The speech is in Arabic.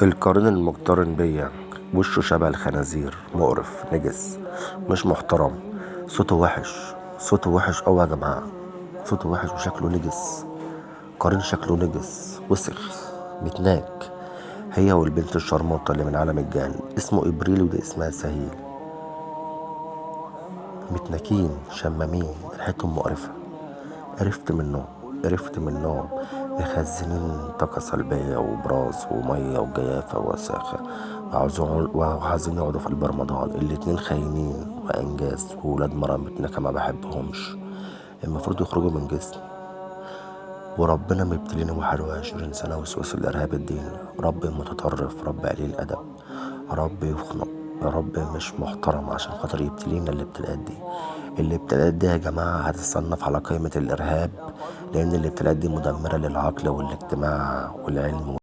القرين المقترن بيا وشه شبه الخنازير، مقرف نجس، مش محترم. صوته وحش، صوته وحش أوي يا جماعة. صوته وحش وشكله نجس. قرين شكله نجس وسخ، متناك. هي والبنت الشرموطة اللي من عالم الجان، اسمه إبريل ودي اسمها سهيل. متناكين شمامين، ريحتهم مقرفة. قرفت منهم. مخزنين طاقة سلبية وبراز ومية وجيافة ووساخة، وعاوزين يقعدوا في قلب رمضان. الاتنين خاينين وأنجاز وولاد مرة متنكة، ما بحبهمش. المفروض يخرجوا من جسم. وربنا مبتليني 21 سنة وسوس الإرهاب الديني. رب متطرف، رب قليل أدب، رب يخنق، يا رب مش محترم عشان خاطر يبتلينا الابتلاءات دي. الابتلاءات دي يا جماعة هتتصنف على قائمة الإرهاب، لأن الابتلاءات دي مدمرة للعقل والاجتماع والعلم.